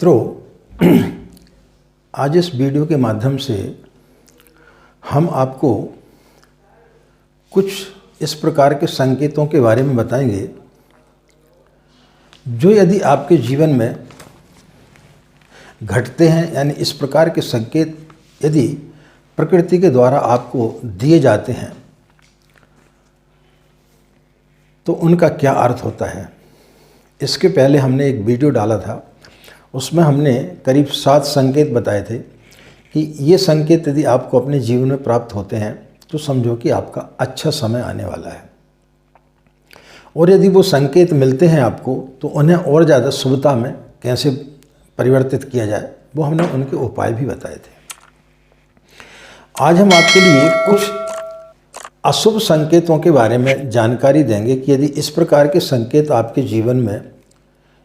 मित्रों, आज इस वीडियो के माध्यम से हम आपको कुछ इस प्रकार के संकेतों के बारे में बताएंगे जो यदि आपके जीवन में घटते हैं, यानी इस प्रकार के संकेत यदि प्रकृति के द्वारा आपको दिए जाते हैं तो उनका क्या अर्थ होता है। इसके पहले हमने एक वीडियो डाला था, उसमें हमने करीब 7 संकेत बताए थे कि ये संकेत यदि आपको अपने जीवन में प्राप्त होते हैं तो समझो कि आपका अच्छा समय आने वाला है, और यदि वो संकेत मिलते हैं आपको तो उन्हें और ज़्यादा शुभता में कैसे परिवर्तित किया जाए वो हमने उनके उपाय भी बताए थे। आज हम आपके लिए कुछ अशुभ संकेतों के बारे में जानकारी देंगे कि यदि इस प्रकार के संकेत आपके जीवन में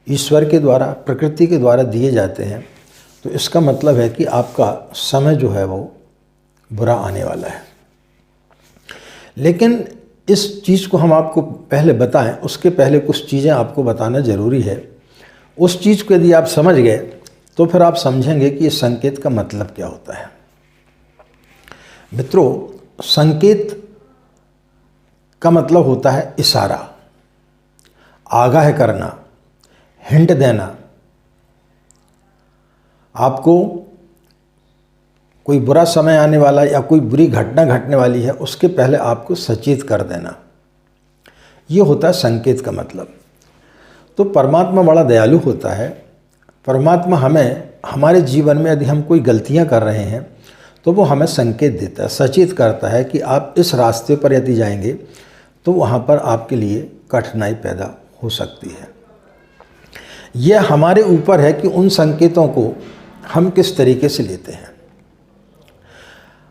ईश्वर के द्वारा, प्रकृति के द्वारा दिए जाते हैं तो इसका मतलब है कि आपका समय जो है वो बुरा आने वाला है। लेकिन इस चीज़ को हम आपको पहले बताएं, उसके पहले कुछ चीज़ें आपको बताना ज़रूरी है। उस चीज़ को यदि आप समझ गए तो फिर आप समझेंगे कि इस संकेत का मतलब क्या होता है। मित्रों, संकेत का मतलब होता है इशारा, आगाह करना, हिंट देना। आपको कोई बुरा समय आने वाला या कोई बुरी घटना घटने वाली है उसके पहले आपको सचेत कर देना, ये होता है संकेत का मतलब। तो परमात्मा बड़ा दयालु होता है। परमात्मा हमें हमारे जीवन में यदि हम कोई गलतियां कर रहे हैं तो वो हमें संकेत देता है, सचेत करता है कि आप इस रास्ते पर यदि जाएंगे तो वहाँ पर आपके लिए कठिनाई पैदा हो सकती है। यह हमारे ऊपर है कि उन संकेतों को हम किस तरीके से लेते हैं।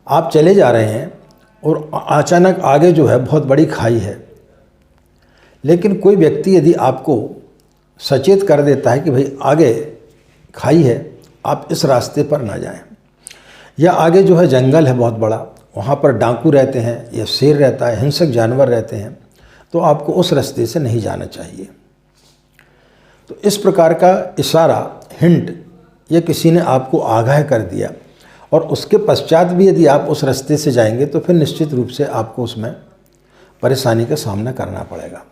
आप चले जा रहे हैं और अचानक आगे जो है बहुत बड़ी खाई है, लेकिन कोई व्यक्ति यदि आपको सचेत कर देता है कि भाई आगे खाई है, आप इस रास्ते पर ना जाएं, या आगे जो है जंगल है बहुत बड़ा, वहाँ पर डाकू रहते हैं या शेर रहता है, हिंसक जानवर रहते हैं, तो आपको उस रास्ते से नहीं जाना चाहिए। तो इस प्रकार का इशारा, हिंट, ये किसी ने आपको आगाह कर दिया और उसके पश्चात भी यदि आप उस रास्ते से जाएंगे तो फिर निश्चित रूप से आपको उसमें परेशानी का सामना करना पड़ेगा।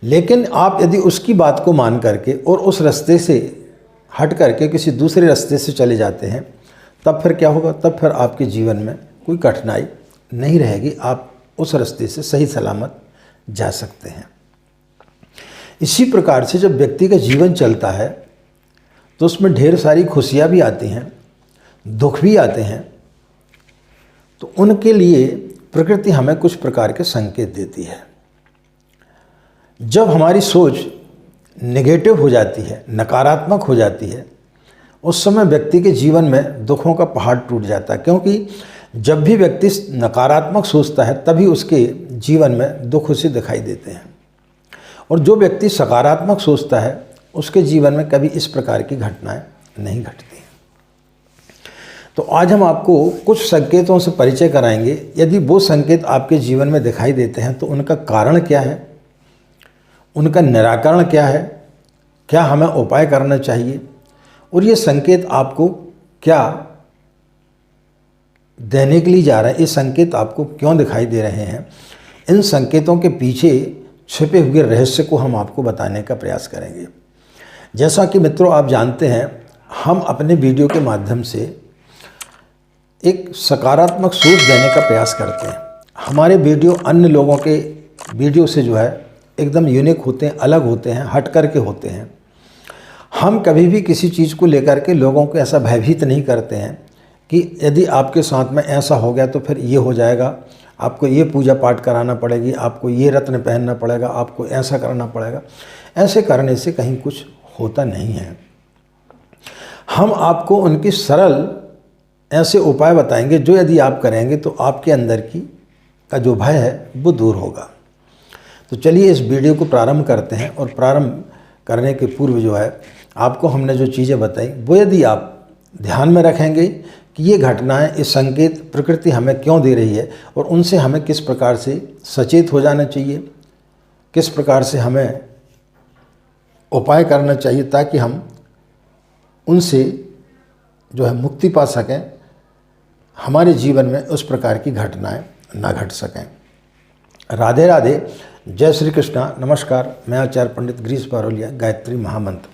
लेकिन आप यदि उसकी बात को मान करके और उस रास्ते से हट करके किसी दूसरे रास्ते से चले जाते हैं तब फिर क्या होगा, तब फिर आपके जीवन में कोई कठिनाई नहीं रहेगी, आप उस रास्ते से सही सलामत जा सकते हैं। इसी प्रकार से जब व्यक्ति का जीवन चलता है तो उसमें ढेर सारी खुशियाँ भी आती हैं, दुख भी आते हैं, तो उनके लिए प्रकृति हमें कुछ प्रकार के संकेत देती है। जब हमारी सोच नेगेटिव हो जाती है, नकारात्मक हो जाती है, उस समय व्यक्ति के जीवन में दुखों का पहाड़ टूट जाता है, क्योंकि जब भी व्यक्ति नकारात्मक सोचता है तभी उसके जीवन में दुख उसे दिखाई देते हैं, और जो व्यक्ति सकारात्मक सोचता है उसके जीवन में कभी इस प्रकार की घटनाएं नहीं घटती। तो आज हम आपको कुछ संकेतों से परिचय कराएंगे। यदि वो संकेत आपके जीवन में दिखाई देते हैं तो उनका कारण क्या है, उनका निराकरण क्या है, क्या हमें उपाय करना चाहिए, और ये संकेत आपको क्या देने के लिए जा रहे हैं, ये संकेत आपको क्यों दिखाई दे रहे हैं, इन संकेतों के पीछे छिपे हुए रहस्य को हम आपको बताने का प्रयास करेंगे। जैसा कि मित्रों आप जानते हैं, हम अपने वीडियो के माध्यम से एक सकारात्मक सोच देने का प्रयास करते हैं। हमारे वीडियो अन्य लोगों के वीडियो से जो है एकदम यूनिक होते हैं, अलग होते हैं, हट कर के होते हैं। हम कभी भी किसी चीज़ को लेकर के लोगों को ऐसा भयभीत नहीं करते हैं कि यदि आपके साथ में ऐसा हो गया तो फिर ये हो जाएगा, आपको ये पूजा पाठ कराना पड़ेगी, आपको ये रत्न पहनना पड़ेगा, आपको ऐसा करना पड़ेगा। ऐसे करने से कहीं कुछ होता नहीं है। हम आपको उनकी सरल ऐसे उपाय बताएंगे जो यदि आप करेंगे तो आपके अंदर का जो भय है वो दूर होगा। तो चलिए इस वीडियो को प्रारंभ करते हैं, और प्रारंभ करने के पूर्व जो है आपको हमने जो चीज़ें बताई वो यदि आप ध्यान में रखेंगे कि ये घटनाएं, ये संकेत प्रकृति हमें क्यों दे रही है और उनसे हमें किस प्रकार से सचेत हो जाना चाहिए, किस प्रकार से हमें उपाय करना चाहिए ताकि हम उनसे जो है मुक्ति पा सकें, हमारे जीवन में उस प्रकार की घटनाएं ना घट सकें। राधे राधे, जय श्री कृष्णा, नमस्कार। मैं आचार्य पंडित गिरीश बारोलिया। गायत्री महामंत्र।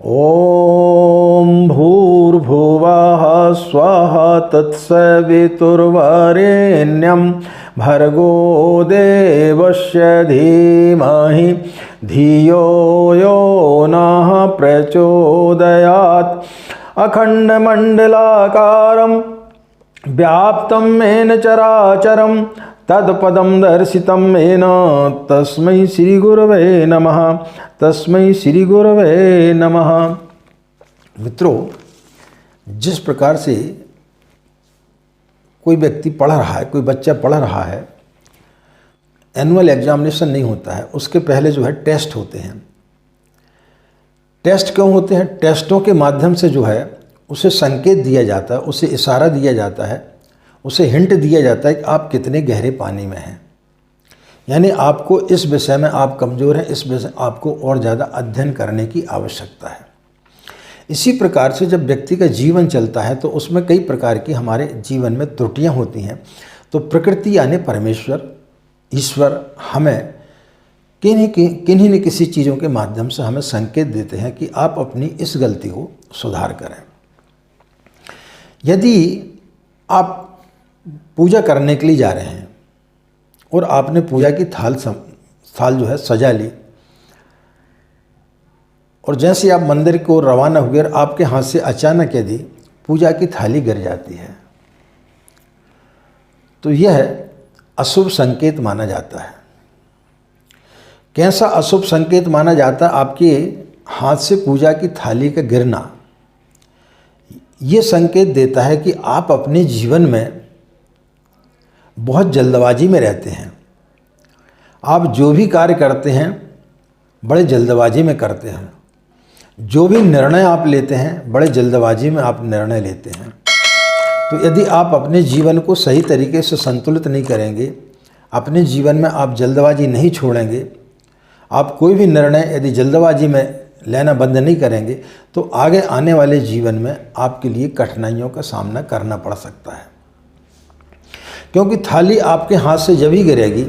ओम भूर्भुवः स्वः तत्सवितुर्वरेण्यं भर्गो देवस्य धीमहि धियो यो नः प्रचोदयात्। अखण्डमण्डलाकारं व्याप्तं येन चराचरं तत्पदं दर्शितं येन तस्मै श्री गुरवे नमः। तस्मै श्री गुरवे नमः। मित्रों, जिस प्रकार से कोई व्यक्ति पढ़ रहा है, कोई बच्चा पढ़ रहा है, एनुअल एग्जामिनेशन नहीं होता है, उसके पहले जो है टेस्ट होते हैं। टेस्ट क्यों होते हैं? टेस्टों के माध्यम से जो है उसे संकेत दिया जाता है, उसे इशारा दिया जाता है, उसे हिंट दिया जाता है कि आप कितने गहरे पानी में हैं। यानी आपको इस विषय में आप कमज़ोर हैं, इस विषय आपको और ज़्यादा अध्ययन करने की आवश्यकता है। इसी प्रकार से जब व्यक्ति का जीवन चलता है तो उसमें कई प्रकार की हमारे जीवन में त्रुटियां होती हैं। तो प्रकृति यानी परमेश्वर, ईश्वर हमें किन्हीं न किसी चीज़ों के माध्यम से हमें संकेत देते हैं कि आप अपनी इस गलती को सुधार करें। यदि आप पूजा करने के लिए जा रहे हैं और आपने पूजा की थाल जो है सजा ली, और जैसे आप मंदिर को रवाना हुए और आपके हाथ से अचानक यदि पूजा की थाली गिर जाती है तो यह अशुभ संकेत माना जाता है। कैसा अशुभ संकेत माना जाता है? आपके हाथ से पूजा की थाली का गिरना ये संकेत देता है कि आप अपने जीवन में बहुत जल्दबाजी में रहते हैं। आप जो भी कार्य करते हैं बड़े जल्दबाजी में करते हैं। जो भी निर्णय आप लेते हैं बड़े जल्दबाजी में आप निर्णय लेते हैं। तो यदि आप अपने जीवन को सही तरीके से संतुलित नहीं करेंगे, अपने जीवन में आप जल्दबाजी नहीं छोड़ेंगे, आप कोई भी निर्णय यदि जल्दबाजी में लेना बंद नहीं करेंगे तो आगे आने वाले जीवन में आपके लिए कठिनाइयों का सामना करना पड़ सकता है। क्योंकि थाली आपके हाथ से जब ही गिरेगी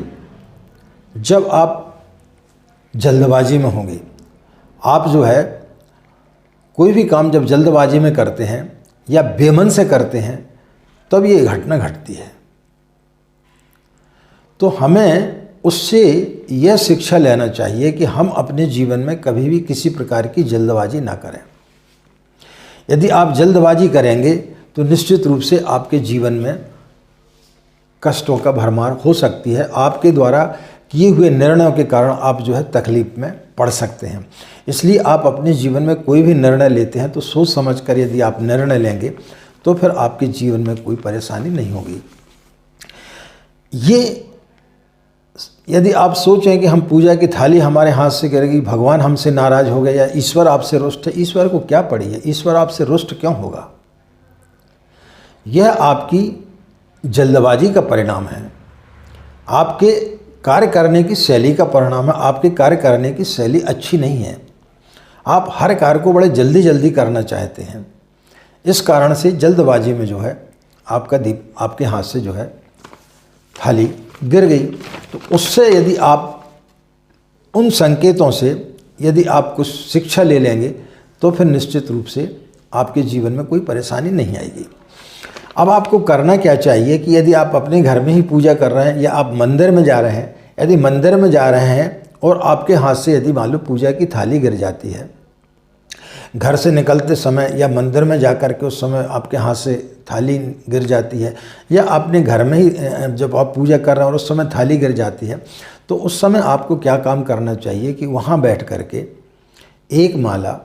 जब आप जल्दबाजी में होंगे। आप जो है कोई भी काम जब जल्दबाजी में करते हैं या बेमन से करते हैं तब ये घटना घटती है। तो हमें उससे यह शिक्षा लेना चाहिए कि हम अपने जीवन में कभी भी किसी प्रकार की जल्दबाजी ना करें। यदि आप जल्दबाजी करेंगे तो निश्चित रूप से आपके जीवन में कष्टों का भरमार हो सकती है। आपके द्वारा किए हुए निर्णयों के कारण आप जो है तकलीफ में पड़ सकते हैं। इसलिए आप अपने जीवन में कोई भी निर्णय लेते हैं तो सोच समझ कर यदि आप निर्णय लेंगे तो फिर आपके जीवन में कोई परेशानी नहीं होगी। ये यदि आप सोचें कि हम पूजा की थाली हमारे हाथ से गिरेगी, भगवान हमसे नाराज़ हो गए या ईश्वर आपसे रुष्ट है, ईश्वर को क्या पड़ी है? ईश्वर आपसे रुष्ट क्यों होगा? यह आपकी जल्दबाजी का परिणाम है, आपके कार्य करने की शैली का परिणाम है। आपके कार्य करने की शैली अच्छी नहीं है। आप हर कार्य को बड़े जल्दी जल्दी करना चाहते हैं। इस कारण से जल्दबाजी में जो है आपके हाथ से जो है थाली गिर गई। तो उससे यदि आप उन संकेतों से यदि आप कुछ शिक्षा ले लेंगे तो फिर निश्चित रूप से आपके जीवन में कोई परेशानी नहीं आएगी। अब आपको करना क्या चाहिए कि यदि आप अपने घर में ही पूजा कर रहे हैं या आप मंदिर में जा रहे हैं, यदि मंदिर में जा रहे हैं और आपके हाथ से यदि मान लो पूजा की थाली गिर जाती है, घर से निकलते समय या मंदिर में जाकर के उस समय आपके हाथ से थाली गिर जाती है, या आपने घर में ही जब आप पूजा कर रहे हैं और उस समय थाली गिर जाती है, तो उस समय आपको क्या काम करना चाहिए कि वहाँ बैठ करके एक माला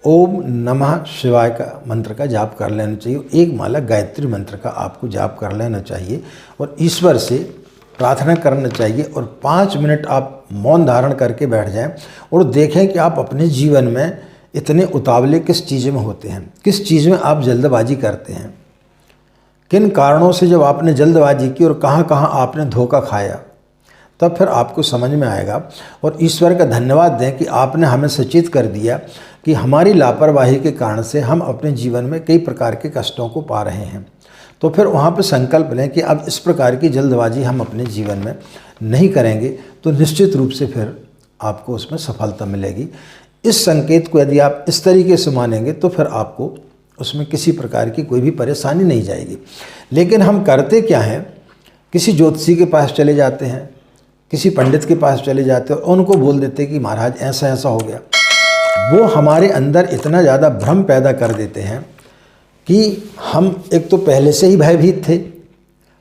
ओम नमः शिवाय का मंत्र का जाप कर लेना चाहिए। एक माला गायत्री मंत्र का आपको जाप कर लेना चाहिए और ईश्वर से प्रार्थना करना चाहिए और 5 मिनट आप मौन धारण करके बैठ जाएं और देखें कि आप अपने जीवन में इतने उतावले किस चीज़ में होते हैं, किस चीज़ में आप जल्दबाजी करते हैं, किन कारणों से जब आपने जल्दबाजी की और कहाँ कहाँ आपने धोखा खाया, तब फिर आपको समझ में आएगा। और ईश्वर का धन्यवाद दें कि आपने हमें सचेत कर दिया कि हमारी लापरवाही के कारण से हम अपने जीवन में कई प्रकार के कष्टों को पा रहे हैं, तो फिर वहाँ पर संकल्प लें कि अब इस प्रकार की जल्दबाजी हम अपने जीवन में नहीं करेंगे, तो निश्चित रूप से फिर आपको उसमें सफलता मिलेगी। इस संकेत को यदि आप इस तरीके से मानेंगे तो फिर आपको उसमें किसी प्रकार की कोई भी परेशानी नहीं जाएगी। लेकिन हम करते क्या हैं, किसी ज्योतिषी के पास चले जाते हैं, किसी पंडित के पास चले जाते हैं और उनको बोल देते हैं कि महाराज ऐसा ऐसा हो गया। वो हमारे अंदर इतना ज़्यादा भ्रम पैदा कर देते हैं कि हम एक तो पहले से ही भयभीत थे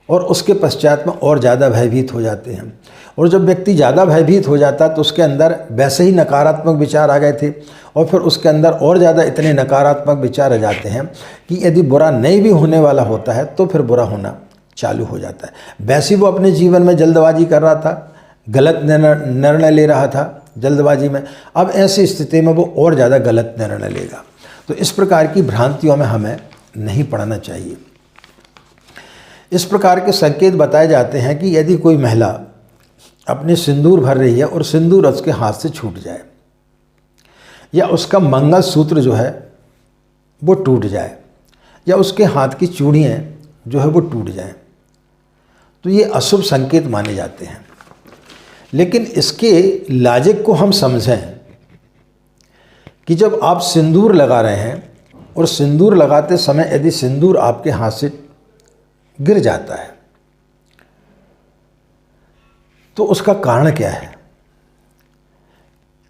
और उसके पश्चात में और ज़्यादा भयभीत हो जाते हैं। और जब व्यक्ति ज़्यादा भयभीत हो जाता तो उसके अंदर वैसे ही नकारात्मक विचार आ गए थे और फिर उसके अंदर और ज़्यादा इतने नकारात्मक विचार आ जाते हैं कि यदि बुरा नहीं भी होने वाला होता है तो फिर बुरा होना चालू हो जाता है। वैसे वो अपने जीवन में जल्दबाजी कर रहा था, गलत निर्णय ले रहा था जल्दबाजी में, अब ऐसी स्थिति में वो और ज़्यादा गलत निर्णय लेगा। तो इस प्रकार की भ्रांतियों में हमें नहीं पड़ना चाहिए। इस प्रकार के संकेत बताए जाते हैं कि यदि कोई महिला अपने सिंदूर भर रही है और सिंदूर उसके हाथ से छूट जाए या उसका मंगलसूत्र जो है वो टूट जाए या उसके हाथ की चूड़ियाँ जो है वो टूट जाएं, तो ये अशुभ संकेत माने जाते हैं। लेकिन इसके लॉजिक को हम समझें कि जब आप सिंदूर लगा रहे हैं और सिंदूर लगाते समय यदि सिंदूर आपके हाथ से गिर जाता है तो उसका कारण क्या है।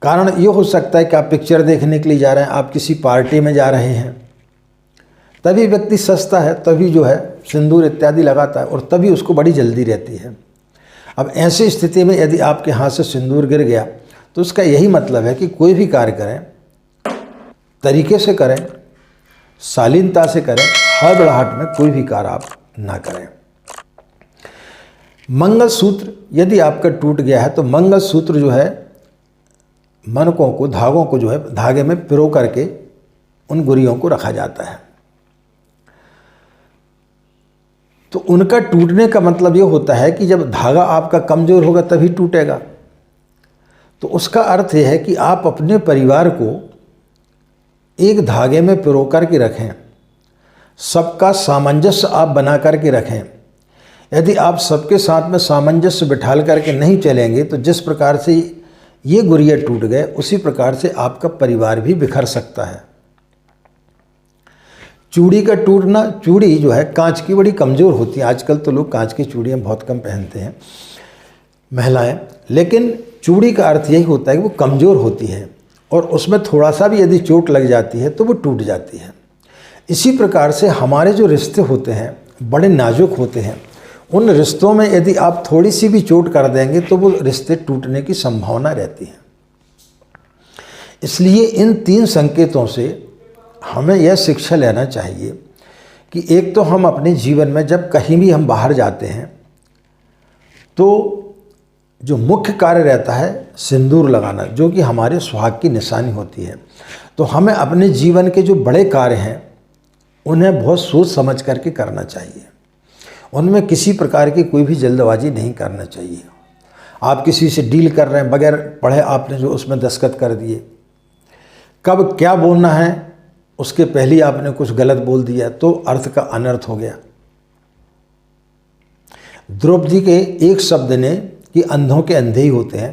कारण ये हो सकता है कि आप पिक्चर देखने के लिए जा रहे हैं, आप किसी पार्टी में जा रहे हैं, तभी व्यक्ति सस्ता है, तभी जो है सिंदूर इत्यादि लगाता है और तभी उसको बड़ी जल्दी रहती है। अब ऐसी स्थिति में यदि आपके हाथ से सिंदूर गिर गया तो उसका यही मतलब है कि कोई भी कार्य करें तरीके से करें, शालीनता से करें, हड़बड़ाहट में कोई भी कार्य आप ना करें। मंगलसूत्र यदि आपका टूट गया है तो मंगलसूत्र जो है मनकों को, धागों को जो है धागे में पिरो करके उन गुड़ियों को रखा जाता है। तो उनका टूटने का मतलब ये होता है कि जब धागा आपका कमज़ोर होगा तभी टूटेगा। तो उसका अर्थ यह है कि आप अपने परिवार को एक धागे में पिरो कर के रखें, सबका सामंजस्य आप बना करके रखें। यदि आप सबके साथ में सामंजस्य बिठाल करके नहीं चलेंगे तो जिस प्रकार से ये गुड़िया टूट गए उसी प्रकार से आपका परिवार भी बिखर सकता है। चूड़ी का टूटना, चूड़ी जो है कांच की बड़ी कमज़ोर होती है। आजकल तो लोग कांच की चूड़ियाँ बहुत कम पहनते हैं महिलाएं, लेकिन चूड़ी का अर्थ यही होता है कि वो कमज़ोर होती है और उसमें थोड़ा सा भी यदि चोट लग जाती है तो वो टूट जाती है। इसी प्रकार से हमारे जो रिश्ते होते हैं बड़े नाजुक होते हैं, उन रिश्तों में यदि आप थोड़ी सी भी चोट कर देंगे तो वो रिश्ते टूटने की संभावना रहती है। इसलिए इन 3 संकेतों से हमें यह शिक्षा लेना चाहिए कि एक तो हम अपने जीवन में जब कहीं भी हम बाहर जाते हैं तो जो मुख्य कार्य रहता है सिंदूर लगाना, जो कि हमारे सुहाग की निशानी होती है, तो हमें अपने जीवन के जो बड़े कार्य हैं उन्हें बहुत सोच समझ करके करना चाहिए। उनमें किसी प्रकार की कोई भी जल्दबाजी नहीं करना चाहिए। आप किसी से डील कर रहे हैं, बगैर पढ़े आपने जो उसमें दस्तखत कर दिए, कब क्या बोलना है उसके पहले आपने कुछ गलत बोल दिया तो अर्थ का अनर्थ हो गया। द्रौपदी के एक शब्द ने कि अंधों के अंधे ही होते हैं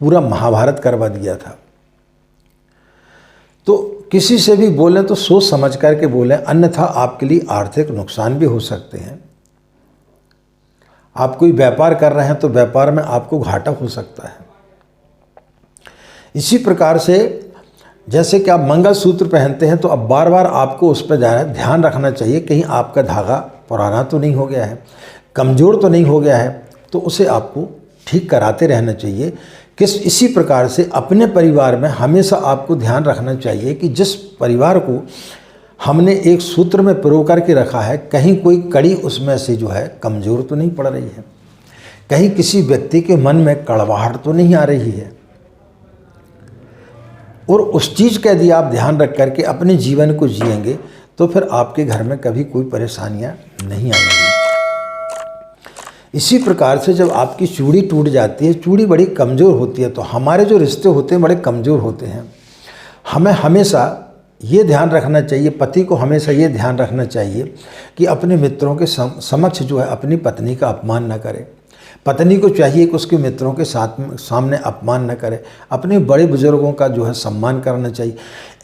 पूरा महाभारत करवा दिया था। तो किसी से भी बोलें तो सोच समझ करके बोलें, अन्यथा आपके लिए आर्थिक नुकसान भी हो सकते हैं। आप कोई व्यापार कर रहे हैं तो व्यापार में आपको घाटा हो सकता है। इसी प्रकार से जैसे कि आप मंगलसूत्र पहनते हैं तो अब बार बार आपको उस पर ध्यान रखना चाहिए कहीं आपका धागा पुराना तो नहीं हो गया है, कमज़ोर तो नहीं हो गया है, तो उसे आपको ठीक कराते रहना चाहिए। इसी प्रकार से अपने परिवार में हमेशा आपको ध्यान रखना चाहिए कि जिस परिवार को हमने एक सूत्र में पिरो करके रखा है, कहीं कोई कड़ी उसमें से जो है कमज़ोर तो नहीं पड़ रही है, कहीं किसी व्यक्ति के मन में कड़वाहट तो नहीं आ रही है। और उस चीज़ का यदि आप ध्यान रख करके अपने जीवन को जिएंगे तो फिर आपके घर में कभी कोई परेशानियां नहीं आएंगी। इसी प्रकार से जब आपकी चूड़ी टूट जाती है, चूड़ी बड़ी कमज़ोर होती है, तो हमारे जो रिश्ते होते हैं बड़े कमज़ोर होते हैं। हमें हमेशा ये ध्यान रखना चाहिए, पति को हमेशा ये ध्यान रखना चाहिए कि अपने मित्रों के समक्ष जो है अपनी पत्नी का अपमान न करे। पत्नी को चाहिए कि उसके मित्रों के सामने अपमान न करे। अपने बड़े बुजुर्गों का जो है सम्मान करना चाहिए।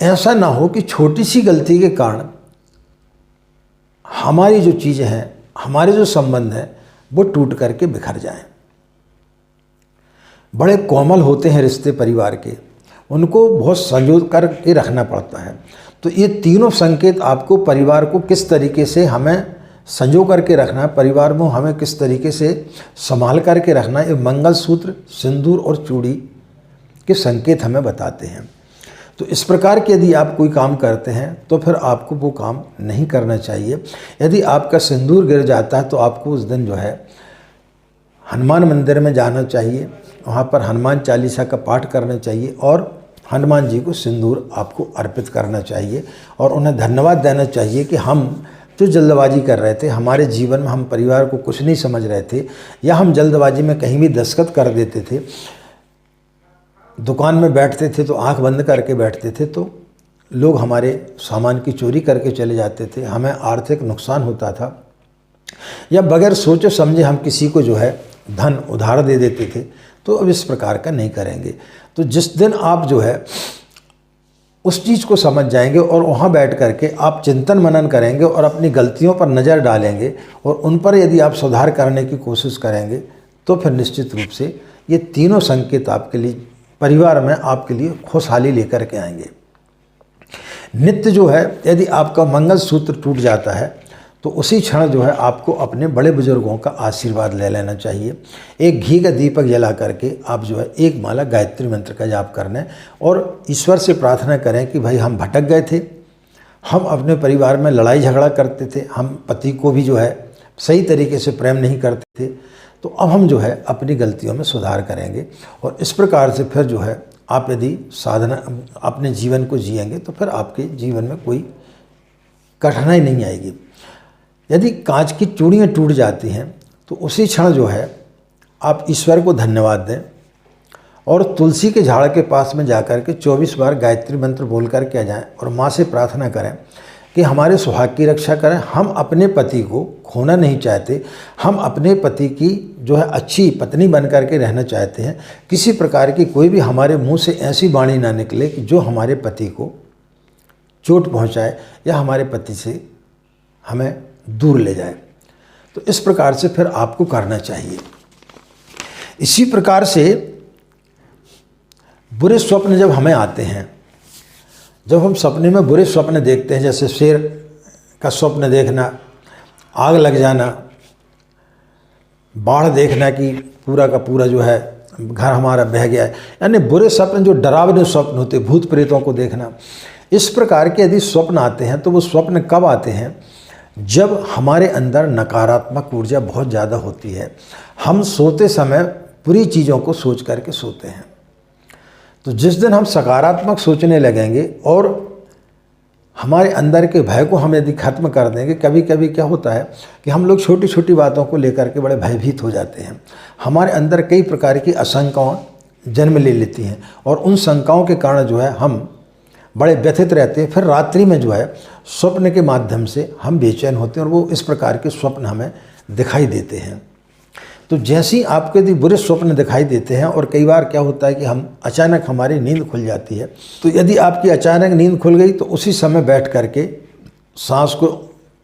ऐसा ना हो कि छोटी सी गलती के कारण हमारी जो चीज़ें हैं, हमारे जो संबंध हैं, वो टूट करके बिखर जाएं। बड़े कोमल होते हैं रिश्ते परिवार के, उनको बहुत संजो करके रखना पड़ता है। तो ये तीनों संकेत आपको परिवार को किस तरीके से हमें संजो करके रखना है, परिवार में हमें किस तरीके से संभाल करके रखना है, ये मंगलसूत्र, सिंदूर और चूड़ी के संकेत हमें बताते हैं। तो इस प्रकार के यदि आप कोई काम करते हैं तो फिर आपको वो काम नहीं करना चाहिए। यदि आपका सिंदूर गिर जाता है तो आपको उस दिन जो है हनुमान मंदिर में जाना चाहिए, वहाँ पर हनुमान चालीसा का पाठ करना चाहिए और हनुमान जी को सिंदूर आपको अर्पित करना चाहिए और उन्हें धन्यवाद देना चाहिए कि हम जो जल्दबाजी कर रहे थे, हमारे जीवन में हम परिवार को कुछ नहीं समझ रहे थे, या हम जल्दबाजी में कहीं भी दस्तखत कर देते थे, दुकान में बैठते थे तो आंख बंद करके बैठते थे, तो लोग हमारे सामान की चोरी करके चले जाते थे, हमें आर्थिक नुकसान होता था, या बगैर सोचे समझे हम किसी को जो है धन उधार दे देते थे। तो अब इस प्रकार का नहीं करेंगे। तो जिस दिन आप जो है उस चीज़ को समझ जाएंगे और वहाँ बैठ करके आप चिंतन मनन करेंगे और अपनी गलतियों पर नज़र डालेंगे और उन पर यदि आप सुधार करने की कोशिश करेंगे तो फिर निश्चित रूप से ये तीनों संकेत आपके लिए परिवार में आपके लिए खुशहाली लेकर के आएंगे। नित्य जो है यदि आपका मंगलसूत्र टूट जाता है तो उसी क्षण जो है आपको अपने बड़े बुजुर्गों का आशीर्वाद ले लेना चाहिए। एक घी का दीपक जला करके आप जो है एक माला गायत्री मंत्र का जाप करना है और ईश्वर से प्रार्थना करें कि भाई हम भटक गए थे, हम अपने परिवार में लड़ाई झगड़ा करते थे, हम पति को भी जो है सही तरीके से प्रेम नहीं करते थे, तो अब हम जो है अपनी गलतियों में सुधार करेंगे। और इस प्रकार से फिर जो है आप यदि साधना अपने जीवन को जिएंगे तो फिर आपके जीवन में कोई कठिनाई नहीं आएगी। यदि कांच की चूड़ियाँ टूट जाती हैं तो उसी क्षण जो है आप ईश्वर को धन्यवाद दें और तुलसी के झाड़ के पास में जाकर के 24 बार गायत्री मंत्र बोल कर के आ जाएँ और माँ से प्रार्थना करें कि हमारे सुहाग की रक्षा करें। हम अपने पति को खोना नहीं चाहते, हम अपने पति की जो है अच्छी पत्नी बन कर के रहना चाहते हैं। किसी प्रकार की कोई भी हमारे मुंह से ऐसी वाणी ना निकले कि जो हमारे पति को चोट पहुंचाए या हमारे पति से हमें दूर ले जाए। तो इस प्रकार से फिर आपको करना चाहिए। इसी प्रकार से बुरे स्वप्न जब हमें आते हैं, जब हम सपने में बुरे स्वप्न देखते हैं, जैसे शेर का स्वप्न देखना, आग लग जाना, बाढ़ देखना कि पूरा का पूरा जो है घर हमारा बह गया है, यानी बुरे स्वप्न जो डरावने स्वप्न होते, भूत प्रेतों को देखना, इस प्रकार के यदि स्वप्न आते हैं तो वो स्वप्न कब आते हैं? जब हमारे अंदर नकारात्मक ऊर्जा बहुत ज़्यादा होती है। हम सोते समय बुरी चीज़ों को सोच करके सोते हैं। तो जिस दिन हम सकारात्मक सोचने लगेंगे और हमारे अंदर के भय को हम यदि खत्म कर देंगे, कभी कभी क्या होता है कि हम लोग छोटी छोटी बातों को लेकर के बड़े भयभीत हो जाते हैं। हमारे अंदर कई प्रकार की आशंकाएं जन्म ले लेती हैं और उन शंकाओं के कारण जो है हम बड़े व्यथित रहते हैं। फिर रात्रि में जो है स्वप्न के माध्यम से हम बेचैन होते हैं और वो इस प्रकार के स्वप्न हमें दिखाई देते हैं। तो जैसे ही आपको यदि बुरे स्वप्न दिखाई देते हैं और कई बार क्या होता है कि हम अचानक हमारी नींद खुल जाती है, तो यदि आपकी अचानक नींद खुल गई तो उसी समय बैठ करके सांस को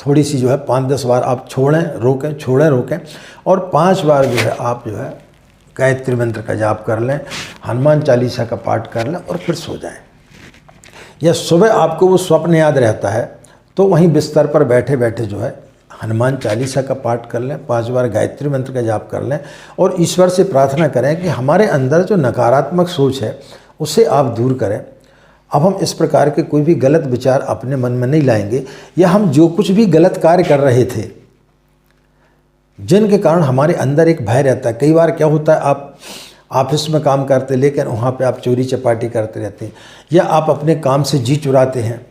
थोड़ी सी जो है 5-10 बार आप छोड़ें रोकें, छोड़ें रोकें और 5 बार जो है आप जो है गायत्री मंत्र का जाप कर लें, हनुमान चालीसा का पाठ कर लें और फिर सो जाएं। या सुबह आपको वो स्वप्न याद रहता है तो वहीं बिस्तर पर बैठे बैठे जो है हनुमान चालीसा का पाठ कर लें, 5 बार गायत्री मंत्र का जाप कर लें और ईश्वर से प्रार्थना करें कि हमारे अंदर जो नकारात्मक सोच है उसे आप दूर करें। अब हम इस प्रकार के कोई भी गलत विचार अपने मन में नहीं लाएंगे, या हम जो कुछ भी गलत कार्य कर रहे थे जिनके कारण हमारे अंदर एक भय रहता है। कई बार क्या होता है, आप ऑफिस में काम करते लेकिन वहाँ पे आप चोरी चपाटी करते रहते हैं या आप अपने काम से जी चुराते हैं,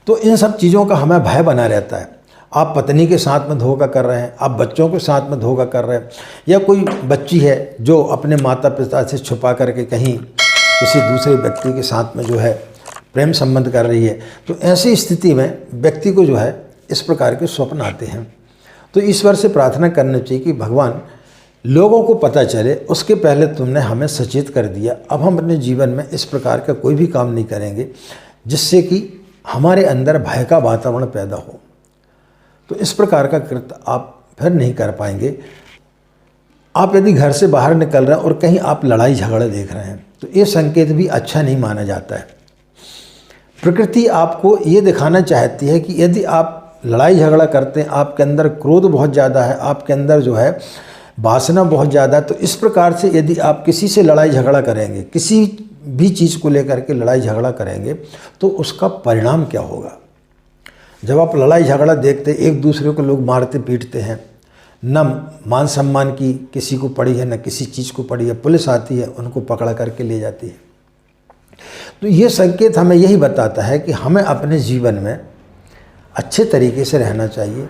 तो इन सब चीज़ों का हमें भय बना रहता है। आप पत्नी के साथ में धोखा कर रहे हैं, आप बच्चों के साथ में धोखा कर रहे हैं, या कोई बच्ची है जो अपने माता पिता से छुपा करके कहीं किसी दूसरे व्यक्ति के साथ में जो है प्रेम संबंध कर रही है। तो ऐसी स्थिति में व्यक्ति को जो है इस प्रकार के स्वप्न आते हैं। तो ईश्वर से प्रार्थना करनी चाहिए कि भगवान लोगों को पता चले उसके पहले तुमने हमें सचेत कर दिया, अब हम अपने जीवन में इस प्रकार का कोई भी काम नहीं करेंगे जिससे कि हमारे अंदर भय का वातावरण पैदा हो। तो इस प्रकार का कृत्य आप फिर नहीं कर पाएंगे। आप यदि घर से बाहर निकल रहे हैं और कहीं आप लड़ाई झगड़े देख रहे हैं तो ये संकेत भी अच्छा नहीं माना जाता है। प्रकृति आपको ये दिखाना चाहती है कि यदि आप लड़ाई झगड़ा करते हैं, आपके अंदर क्रोध बहुत ज़्यादा है, आपके अंदर जो है वासना बहुत ज़्यादा है, तो इस प्रकार से यदि आप किसी से लड़ाई झगड़ा करेंगे, किसी भी चीज़ को लेकर के लड़ाई झगड़ा करेंगे तो उसका परिणाम क्या होगा। जब आप लड़ाई झगड़ा देखते, एक दूसरे को लोग मारते पीटते हैं, न मान सम्मान की किसी को पड़ी है, न किसी चीज़ को पड़ी है, पुलिस आती है उनको पकड़ा करके ले जाती है। तो ये संकेत हमें यही बताता है कि हमें अपने जीवन में अच्छे तरीके से रहना चाहिए।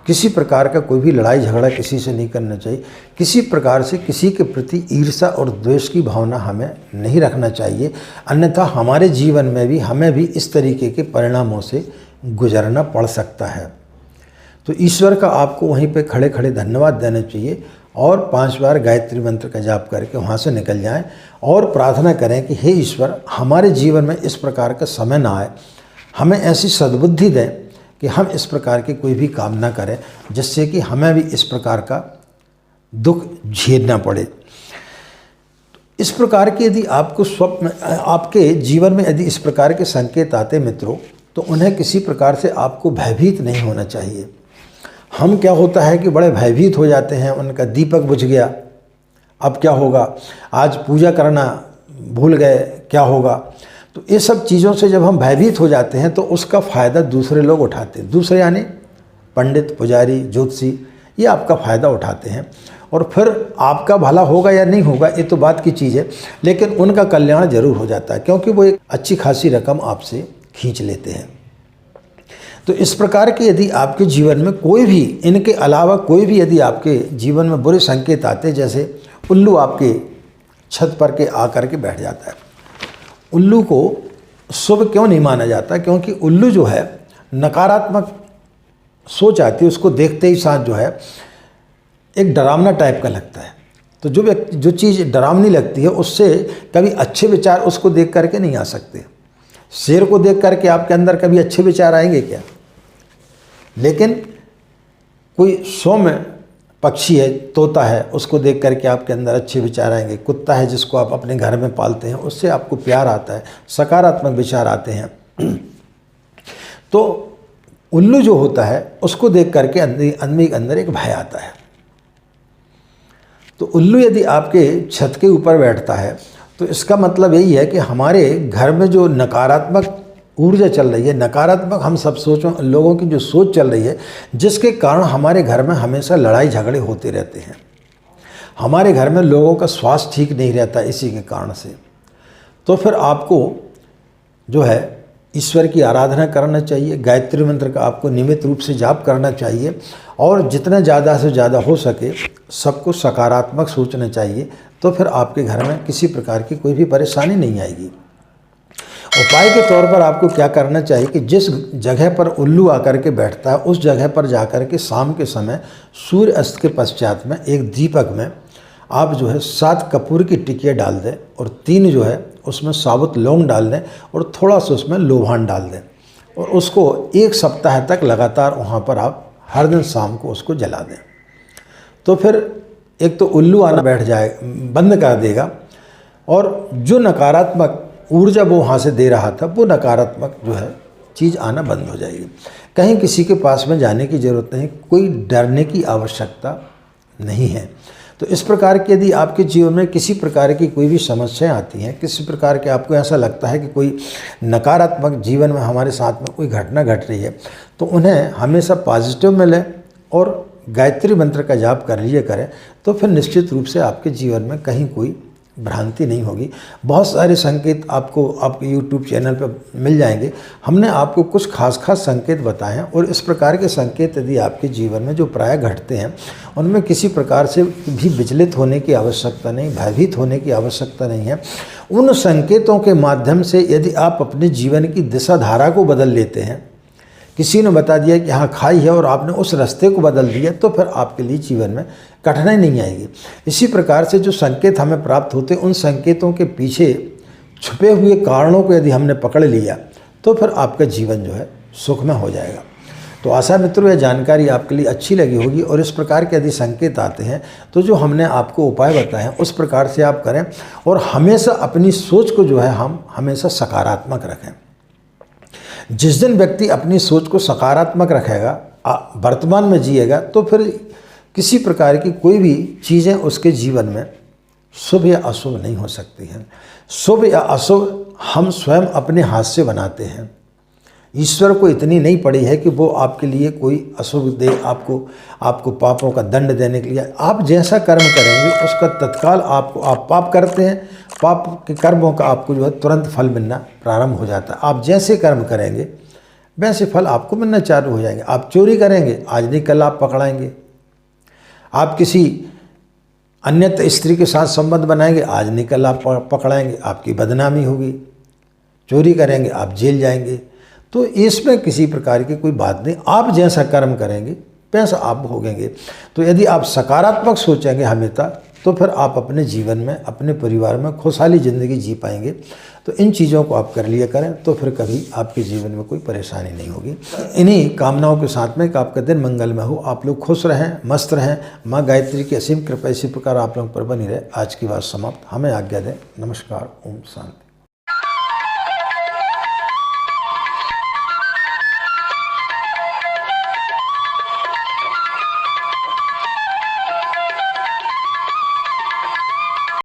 किसी प्रकार का कोई भी लड़ाई झगड़ा किसी से नहीं करना चाहिए। किसी प्रकार से किसी के प्रति ईर्ष्या और द्वेष की भावना हमें नहीं रखना चाहिए, अन्यथा हमारे जीवन में भी हमें भी इस तरीके के परिणामों से गुजरना पड़ सकता है। तो ईश्वर का आपको वहीं पे खड़े खड़े धन्यवाद देना चाहिए और 5 बार गायत्री मंत्र का जाप करके वहाँ से निकल जाएं और प्रार्थना करें कि हे ईश्वर, हमारे जीवन में इस प्रकार का समय ना आए, हमें ऐसी सद्बुद्धि दें कि हम इस प्रकार के कोई भी काम ना करें जिससे कि हमें भी इस प्रकार का दुख झेलना पड़े। इस प्रकार के यदि आपको स्वप्न, आपके जीवन में यदि इस प्रकार के संकेत आते मित्रों, तो उन्हें किसी प्रकार से आपको भयभीत नहीं होना चाहिए। हम क्या होता है कि बड़े भयभीत हो जाते हैं, उनका दीपक बुझ गया, अब क्या होगा, आज पूजा करना भूल गए, क्या होगा। तो ये सब चीज़ों से जब हम भयभीत हो जाते हैं तो उसका फ़ायदा दूसरे लोग उठाते हैं। दूसरे यानी पंडित, पुजारी, ज्योतिषी, ये आपका फ़ायदा उठाते हैं और फिर आपका भला होगा या नहीं होगा ये तो बात की चीज़ है, लेकिन उनका कल्याण जरूर हो जाता है क्योंकि वो एक अच्छी खासी रकम आपसे खींच लेते हैं। तो इस प्रकार के यदि आपके जीवन में कोई भी, इनके अलावा कोई भी यदि आपके जीवन में बुरे संकेत आते, जैसे उल्लू आपके छत पर के आकर के बैठ जाता है। उल्लू को शुभ क्यों नहीं माना जाता, क्योंकि उल्लू जो है नकारात्मक सोच आती है, उसको देखते ही साथ जो है एक डरावना टाइप का लगता है। तो जो चीज़ डरावनी लगती है उससे कभी अच्छे विचार उसको देख करके नहीं आ सकते। शेर को देख करके आपके अंदर कभी अच्छे विचार आएंगे क्या? लेकिन कोई सौम्य पक्षी है, तोता है, उसको देख करके आपके अंदर अच्छे विचार आएंगे। कुत्ता है जिसको आप अपने घर में पालते हैं, उससे आपको प्यार आता है, सकारात्मक विचार आते हैं। तो उल्लू जो होता है उसको देख करके आदमी के अंदर एक भय आता है। तो उल्लू यदि आपके छत के ऊपर बैठता है तो इसका मतलब यही है कि हमारे घर में जो नकारात्मक ऊर्जा चल रही है, नकारात्मक हम सब लोगों की जो सोच चल रही है, जिसके कारण हमारे घर में हमेशा लड़ाई झगड़े होते रहते हैं। हमारे घर में लोगों का स्वास्थ्य ठीक नहीं रहता इसी के कारण से। तो फिर आपको जो है ईश्वर की आराधना करना चाहिए, गायत्री मंत्र का आपको नियमित रूप से जाप करना चाहिए और जितना ज़्यादा से ज़्यादा हो सके सबको सकारात्मक सोचना चाहिए। तो फिर आपके घर में किसी प्रकार की कोई भी परेशानी नहीं आएगी। उपाय के तौर पर आपको क्या करना चाहिए कि जिस जगह पर उल्लू आकर के बैठता है उस जगह पर जाकर के शाम के समय सूर्य अस्त के पश्चात में एक दीपक में आप जो है 7 कपूर की टिकिया डाल दें और 3 जो है उसमें साबुत लौंग डाल दें और थोड़ा सा उसमें लोभान डाल दें और उसको 1 सप्ताह तक लगातार वहाँ पर आप हर दिन शाम को उसको जला दें। तो फिर एक तो उल्लू आना बैठ जाए, बंद कर देगा और जो नकारात्मक ऊर्जा वो वहाँ से दे रहा था वो नकारात्मक जो है चीज़ आना बंद हो जाएगी। कहीं किसी के पास में जाने की ज़रूरत नहीं, कोई डरने की आवश्यकता नहीं है। तो इस प्रकार की यदि आपके जीवन में किसी प्रकार की कोई भी समस्याएं आती हैं, किसी प्रकार के आपको ऐसा लगता है कि कोई नकारात्मक जीवन में हमारे साथ में कोई घटना घट रही है, तो उन्हें हमेशा पॉजिटिव में लें और गायत्री मंत्र का जाप कर लिए करें, तो फिर निश्चित रूप से आपके जीवन में कहीं कोई भ्रांति नहीं होगी। बहुत सारे संकेत आपको आपके YouTube चैनल पर मिल जाएंगे। हमने आपको कुछ खास संकेत बताए हैं और इस प्रकार के संकेत यदि आपके जीवन में जो प्राय घटते हैं उनमें किसी प्रकार से भी विचलित होने की आवश्यकता नहीं, भयभीत होने की आवश्यकता नहीं है। उन संकेतों के माध्यम से यदि आप अपने जीवन की दिशा धारा को बदल लेते हैं, किसी ने बता दिया कि हाँ खाई है और आपने उस रास्ते को बदल दिया, तो फिर आपके लिए जीवन में कठिनाई नहीं आएगी। इसी प्रकार से जो संकेत हमें प्राप्त होते हैं उन संकेतों के पीछे छुपे हुए कारणों को यदि हमने पकड़ लिया तो फिर आपका जीवन जो है सुखमय हो जाएगा। तो आशा मित्रों यह जानकारी आपके लिए अच्छी लगी होगी और इस प्रकार के यदि संकेत आते हैं तो जो हमने आपको उपाय बताए हैं उस प्रकार से आप करें और हमेशा अपनी सोच को जो है हम हमेशा सकारात्मक रखें। जिस दिन व्यक्ति अपनी सोच को सकारात्मक रखेगा, वर्तमान में जिएगा, तो फिर किसी प्रकार की कोई भी चीज़ें उसके जीवन में शुभ या अशुभ नहीं हो सकती हैं। शुभ या अशुभ हम स्वयं अपने हाथ से बनाते हैं। ईश्वर को इतनी नहीं पड़ी है कि वो आपके लिए कोई अशुभ दे, आपको पापों का दंड देने के लिए। आप जैसा कर्म करेंगे उसका तत्काल आप पाप करते हैं, पाप के कर्मों का आपको जो है तुरंत फल मिलना प्रारंभ हो जाता है। आप जैसे कर्म करेंगे वैसे फल आपको मिलना चालू हो जाएंगे। आप चोरी करेंगे, आज नहीं कल आप पकड़ाएंगे। आप किसी अन्यत्र स्त्री के साथ संबंध बनाएंगे, आज नहीं कल आप पकड़ाएंगे, आपकी बदनामी होगी। चोरी करेंगे, आप जेल जाएंगे। तो इसमें किसी प्रकार की कोई बात नहीं, आप जैसा कर्म करेंगे वैसा आप भोगेंगे। तो यदि आप सकारात्मक सोचेंगे हमेशा, तो फिर आप अपने जीवन में, अपने परिवार में खुशहाली ज़िंदगी जी पाएंगे। तो इन चीज़ों को आप कर लिया करें तो फिर कभी आपके जीवन में कोई परेशानी नहीं होगी। इन्हीं कामनाओं के साथ में कि आपका दिन मंगलमय हो, आप लोग खुश रहें, मस्त रहें। माँ गायत्री की असीम कृपा इसी प्रकार आप लोगों पर बनी रहे। आज की बात समाप्त। हमें आज्ञा दें। नमस्कार। ओम शांति।